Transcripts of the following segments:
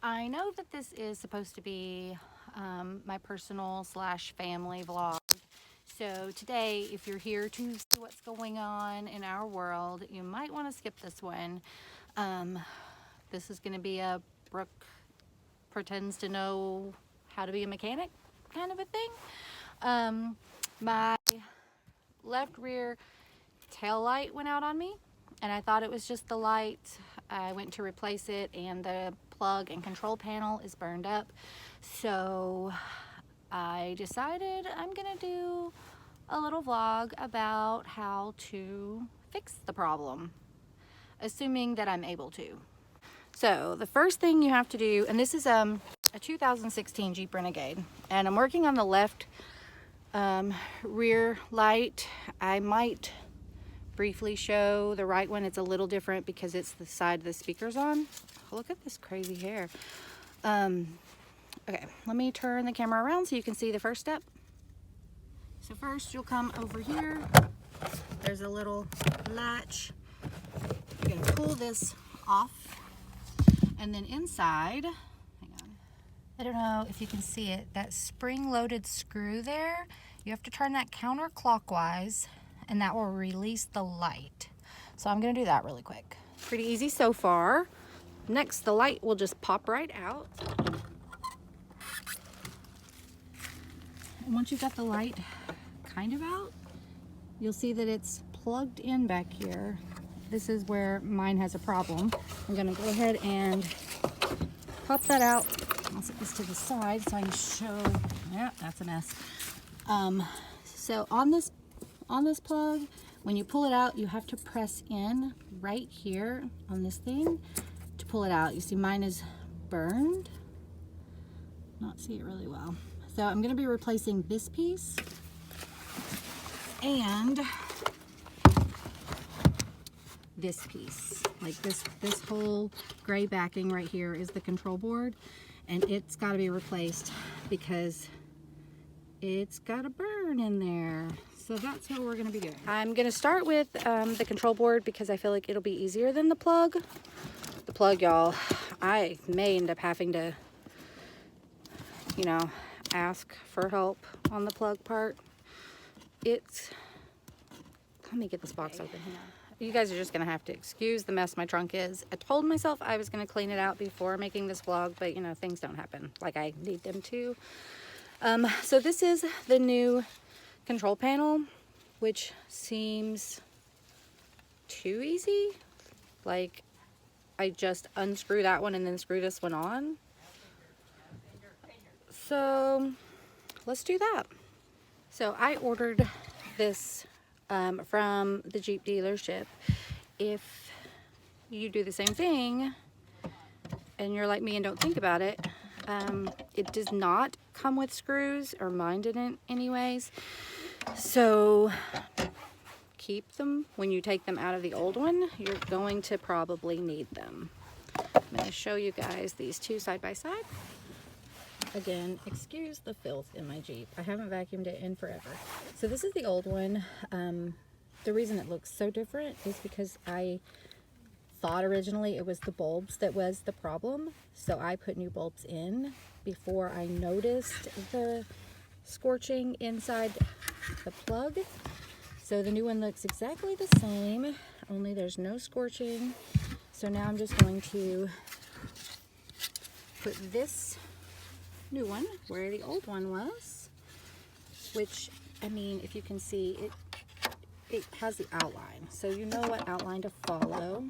I know that this is supposed to be my personal / family vlog. So today, if you're here to see what's going on in our world, you might want to skip this one. This is going to be a Brooke pretends to know how to be a mechanic kind of a thing. My left rear tail light went out on me, and I thought it was just the light. I went to replace it, and the plug and control panel is burned up. So I decided I'm gonna do a little vlog about how to fix the problem, assuming that I'm able to. So the first thing you have to do, and this is a 2016 Jeep Renegade, and I'm working on the left rear light. I might briefly show the right one. It's a little different because it's the side the speaker's on. Oh, look at this crazy hair. Okay, let me turn the camera around so you can see the first step. So first you'll come over here. There's a little latch. You're gonna pull this off, and then inside, hang on, I don't know if you can see it, that spring-loaded screw there, you have to turn that counterclockwise, and that will release the light. So I'm gonna do that really quick. Pretty easy so far. Next, the light will just pop right out. And once you've got the light kind of out, you'll see that it's plugged in back here. This is where mine has a problem. I'm gonna go ahead and pop that out. I'll set this to the side so I can show. Yeah, that's a mess. So on this plug, when you pull it out, you have to press in right here on this thing to pull it out. You see mine is burned. Not see it really well. So I'm going to be replacing this piece and this piece. Like this whole gray backing right here is the control board, and it's got to be replaced because it's got a burn in there. So that's what we're going to be doing. I'm going to start with the control board because I feel like it'll be easier than the plug. The plug, y'all, I may end up having to, you know, ask for help on the plug part. Let me get this box open here. You guys are just gonna have to excuse the mess my trunk is. I told myself I was gonna clean it out before making this vlog, but you know, things don't happen like I need them to. So this is the new control panel, which seems too easy. Like, I just unscrew that one and then screw this one on. So let's do that. So I ordered this from the Jeep dealership. If you do the same thing and you're like me and don't think about it, it does not come with screws, or mine didn't anyways. So keep them. When you take them out of the old one, you're going to probably need them. I'm going to show you guys these two side by side. Again, excuse the filth in my Jeep. I haven't vacuumed it in forever. So this is the old one. The reason it looks so different is because I thought originally it was the bulbs that was the problem. So I put new bulbs in before I noticed the scorching inside the plug. So the new one looks exactly the same, only there's no scorching. So now I'm just going to put this new one where the old one was, which, I mean, if you can see, it has the outline, so you know what outline to follow,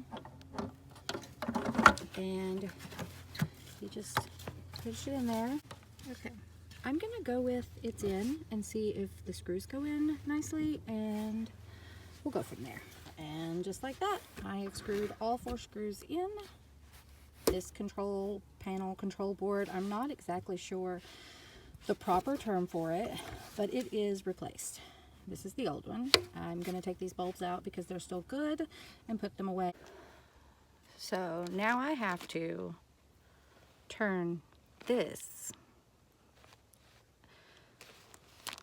and you just push it in there. Okay, I'm gonna go with it's in and see if the screws go in nicely, and we'll go from there. And just like that, I have screwed all 4 screws in. This control panel, control board, I'm not exactly sure the proper term for it, but it is replaced. This is the old one. I'm going to take these bulbs out because they're still good and put them away. So now I have to turn this,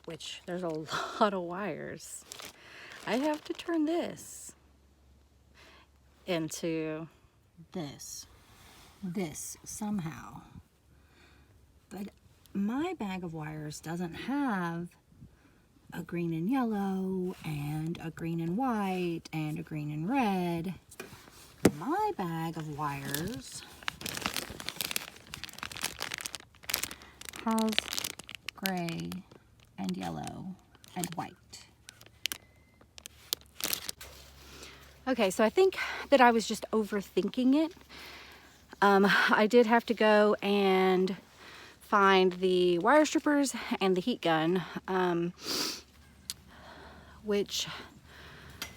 which there's a lot of wires. I have to turn this into this. this somehow. But my bag of wires doesn't have a green and yellow and a green and white and a green and red. My bag of wires has gray and yellow and white. Okay, so I think that I was just overthinking it. I did have to go and find the wire strippers and the heat gun, which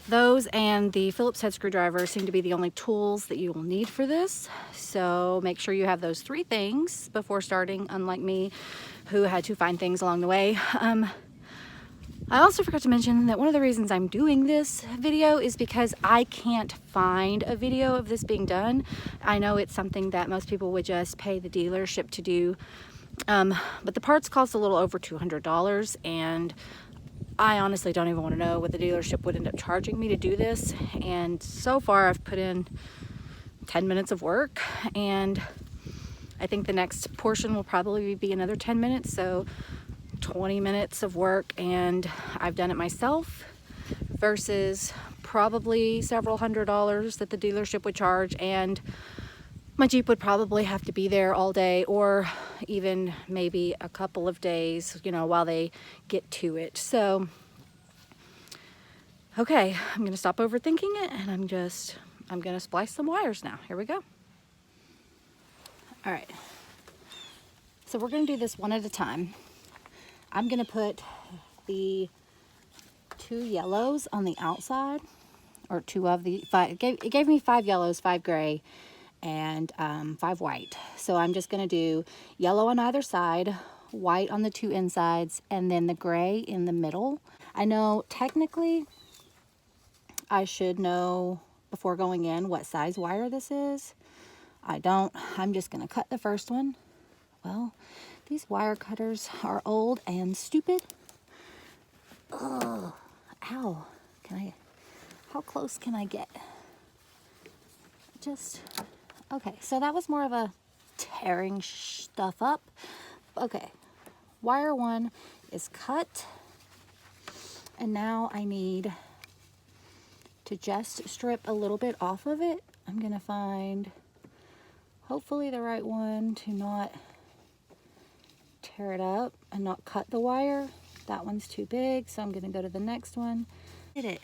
those and the Phillips head screwdriver seem to be the only tools that you will need for this. So make sure you have those 3 things before starting, unlike me, who had to find things along the way. I also forgot to mention that one of the reasons I'm doing this video is because I can't find a video of this being done. I know it's something that most people would just pay the dealership to do, but the parts cost a little over $200, and I honestly don't even want to know what the dealership would end up charging me to do this. And so far I've put in 10 minutes of work, and I think the next portion will probably be another 10 minutes, so 20 minutes of work, and I've done it myself versus probably several $100s that the dealership would charge, and my Jeep would probably have to be there all day, or even maybe a couple of days, you know, while they get to it. So, okay, I'm gonna stop overthinking it, and I'm gonna splice some wires now. Here we go. All right, so we're gonna do this one at a time. I'm gonna put the 2 yellows on the outside, or 2 of the 5. It gave me 5 yellows, 5 gray, and 5 white. So I'm just gonna do yellow on either side, white on the 2 insides, and then the gray in the middle. I know technically I should know before going in what size wire this is. I don't. I'm just gonna cut the first one. Well, these wire cutters are old and stupid. Oh, ow. How close can I get? Okay, so that was more of a tearing stuff up. Okay, wire 1 is cut. And now I need to just strip a little bit off of it. I'm gonna find hopefully the right one to not tear it up and not cut the wire. That one's too big, so I'm gonna go to the next one. Did it,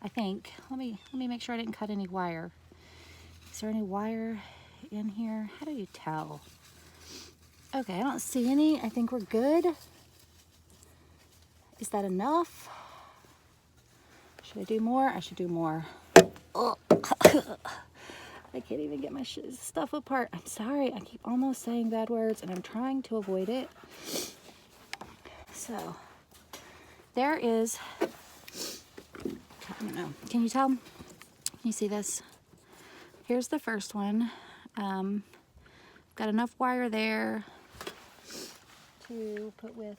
I think. Let me make sure I didn't cut any wire. Is there any wire in here? How do you tell? Okay, I don't see any. I think we're good. Is that enough? Should I do more? I should do more. Oh. I can't even get my stuff apart. I'm sorry. I keep almost saying bad words, and I'm trying to avoid it. So, there is, I don't know. Can you tell? Can you see this? Here's the first one. Got enough wire there to put with.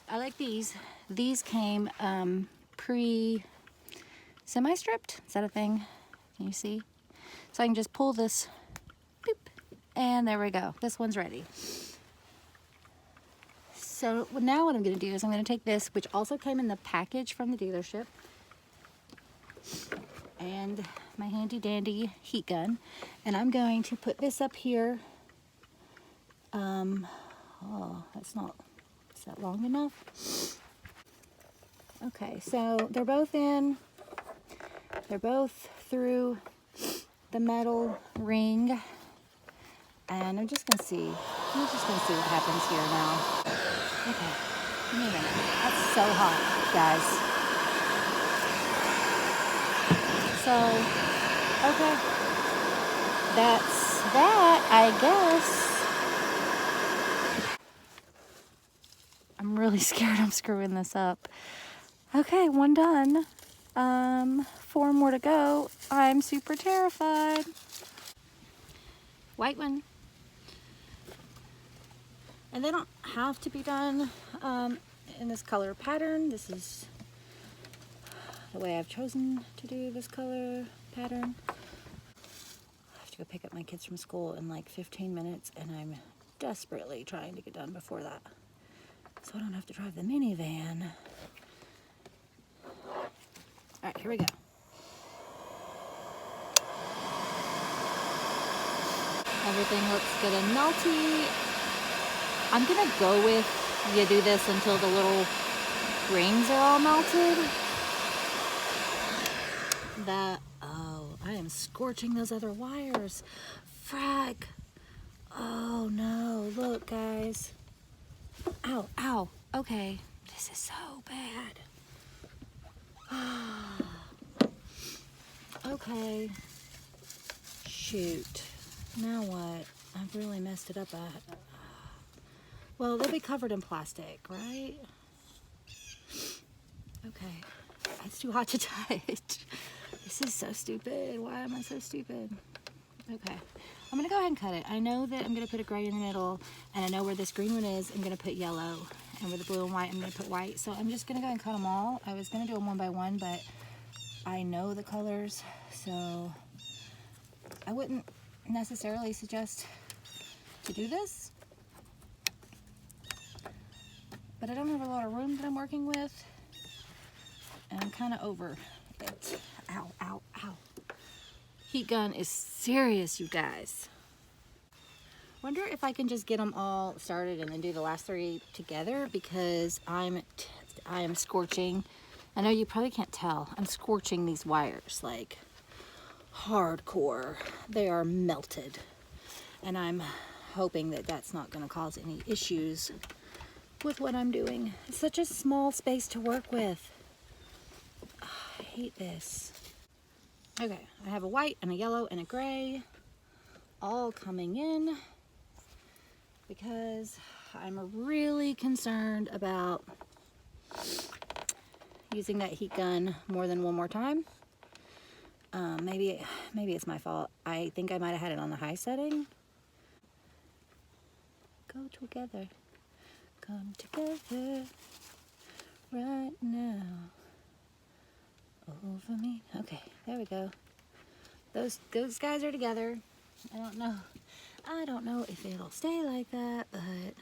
I like these. These came semi-stripped. Is that a thing? Can you see? So I can just pull this, boop, and there we go. This one's ready. So now what I'm going to do is I'm going to take this, which also came in the package from the dealership, and my handy dandy heat gun, and I'm going to put this up here. Oh, that's not, is that long enough? Okay, so they're both through the metal ring, and I'm just gonna see what happens here now. Okay, give me a minute. That's so hot, guys. So, okay, that's that, I guess. I'm really scared I'm screwing this up. Okay, one done. 4 more to go. I'm super terrified. White one. And they don't have to be done in this color pattern. This is the way I've chosen to do this color pattern. I have to go pick up my kids from school in like 15 minutes, and I'm desperately trying to get done before that, so I don't have to drive the minivan. All right, here we go. Everything looks good and melty. I'm gonna go with you do this until the little rings are all melted. Oh, I am scorching those other wires. Frag. Oh no, look guys. Ow, ow. Okay, this is so bad. Okay. Shoot. Now what? I've really messed it up. Well, they'll be covered in plastic, right? Okay. It's too hot to touch. This is so stupid. Why am I so stupid? Okay. I'm going to go ahead and cut it. I know that I'm going to put a gray in the middle, and I know where this green one is, I'm going to put yellow. And where the blue and white, I'm going to put white. So I'm just going to go ahead and cut them all. I was going to do them one by one, but I know the colors, so I wouldn't necessarily suggest to do this. But I don't have a lot of room that I'm working with, and I'm kind of over it. Ow, ow, ow. Heat gun is serious, you guys. Wonder if I can just get them all started and then do the last three together, because I am scorching. I know you probably can't tell. I'm scorching these wires like hardcore. They are melted, and I'm hoping that that's not going to cause any issues with what I'm doing. It's such a small space to work with. Oh, I hate this. Okay, I have a white and a yellow and a gray all coming in because I'm really concerned about using that heat gun more than one more time. Maybe it's my fault. I think I might have had it on the high setting. Go together. Come together right now over me. Okay, there we go. Those guys are together. I don't know if it'll stay like that, but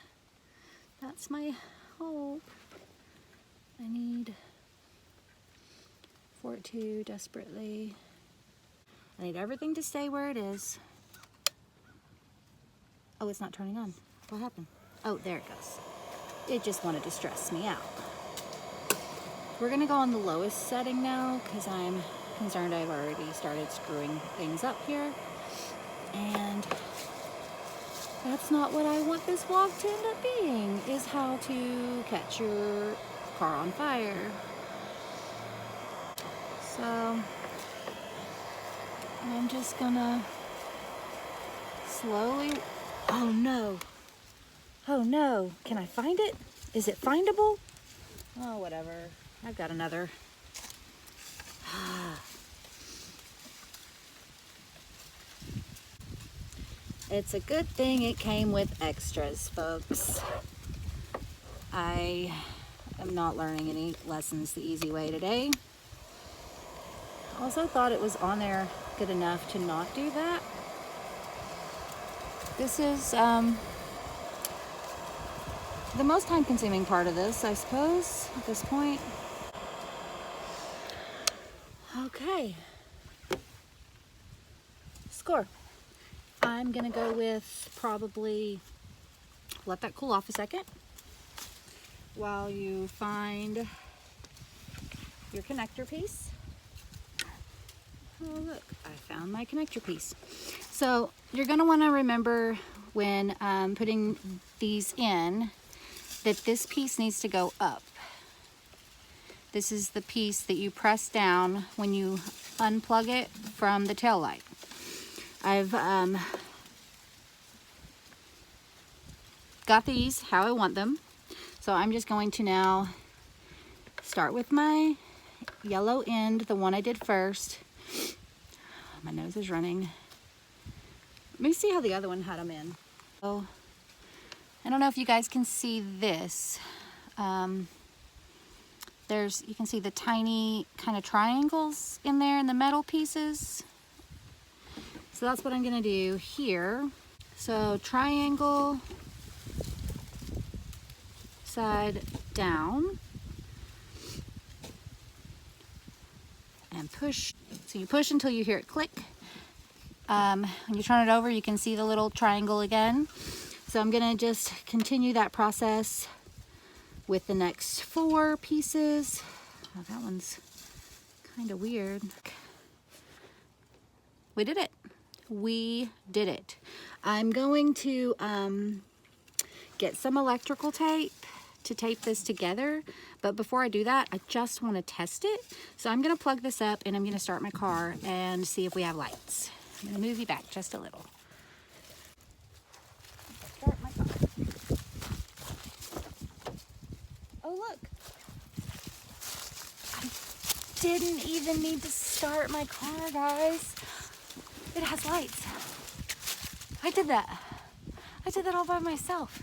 that's my hope. I need for it to desperately. I need everything to stay where it is. Oh, it's not turning on. What happened? Oh, there it goes. It just wanted to stress me out. We're gonna go on the lowest setting now because I'm concerned I've already started screwing things up here. And that's not what I want this vlog to end up being, is how to catch your car on fire. So I'm just gonna slowly, oh no. Oh no, can I find it? Is it findable? Oh, whatever. I've got another. It's a good thing it came with extras, folks. I am not learning any lessons the easy way today. Also thought it was on there good enough to not do that. This is, the most time-consuming part of this, I suppose, at this point. Okay. Score. I'm gonna go with probably, let that cool off a second while you find your connector piece. Oh look, I found my connector piece. So you're gonna wanna remember when putting these in, that this piece needs to go up. This is the piece that you press down when you unplug it from the tail light. I've got these how I want them. So I'm just going to now start with my yellow end, the one I did first. My nose is running. Let me see how the other one had them in. Oh. I don't know if you guys can see this. You can see the tiny kind of triangles in there in the metal pieces. So that's what I'm gonna do here. So triangle, side down, and push. So you push until you hear it click. When you turn it over, you can see the little triangle again. So I'm gonna just continue that process with the next 4 pieces. Oh, that one's kind of weird. We did it. We did it. I'm going to get some electrical tape to tape this together, but before I do that, I just want to test it. So I'm going to plug this up and I'm going to start my car and see if we have lights. I'm going to move you back just a little. Start my car. Oh, look. I didn't even need to start my car, guys. It has lights. I did that. I did that all by myself.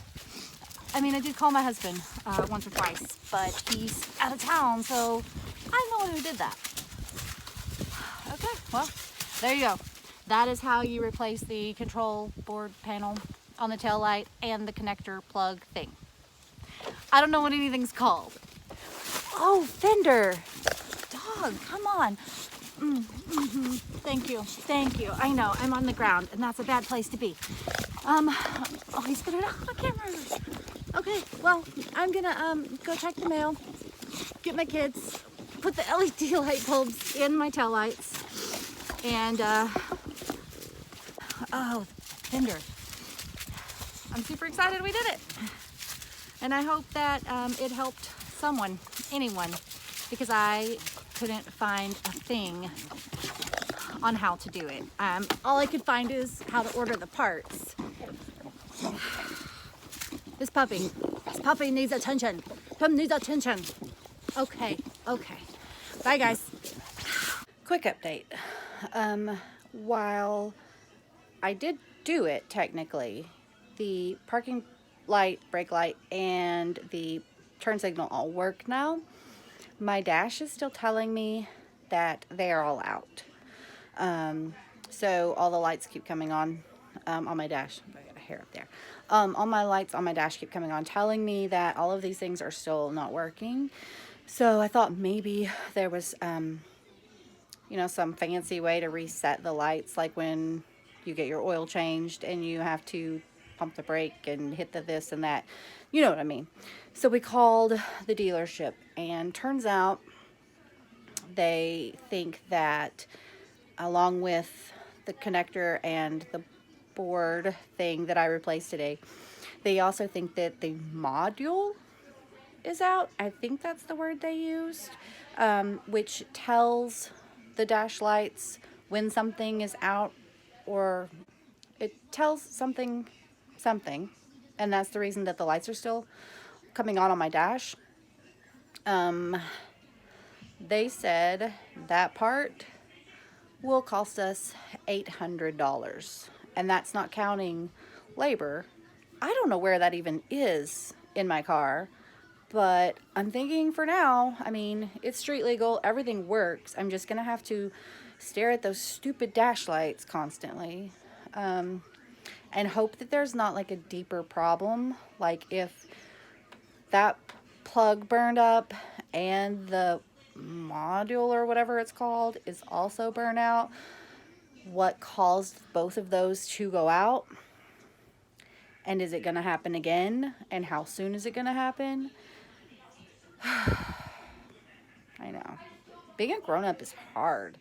I mean, I did call my husband once or twice, but he's out of town, so I'm the one who did that. Okay, well, there you go. That is how you replace the control board panel on the tail light and the connector plug thing. I don't know what anything's called. Oh, fender. Dog, come on. Thank you, thank you. I know, I'm on the ground, and that's a bad place to be. Oh, he's put it on the camera. Okay, well, I'm gonna go check the mail, get my kids, put the LED light bulbs in my tail lights, and oh, fender. I'm super excited we did it. And I hope that it helped someone, anyone, because I couldn't find a thing on how to do it. All I could find is how to order the parts. This puppy needs attention. Tom needs attention. Okay. Bye, guys. Quick update. While I did do it technically, the parking light, brake light, and the turn signal all work now. My dash is still telling me that they are all out. So all the lights keep coming on my dash. I got a hair up there. All my lights on my dash keep coming on, telling me that all of these things are still not working. So I thought maybe there was, you know, some fancy way to reset the lights, like when you get your oil changed and you have to pump the brake and hit the this and that. You know what I mean. So we called the dealership, and turns out they think that along with the connector and the board thing that I replaced today, they also think that the module is out. I think that's the word they used, which tells the dash lights when something is out, or it tells something, and that's the reason that the lights are still coming on my dash. They said that part will cost us $800, and that's not counting labor. I don't know where that even is in my car, but I'm thinking for now, I mean, it's street legal, everything works. I'm just gonna have to stare at those stupid dash lights constantly, and hope that there's not like a deeper problem, like if that plug burned up and the module or whatever it's called is also burnt out, what caused both of those to go out, and is it going to happen again, and how soon is it going to happen? I know, being a grown-up is hard.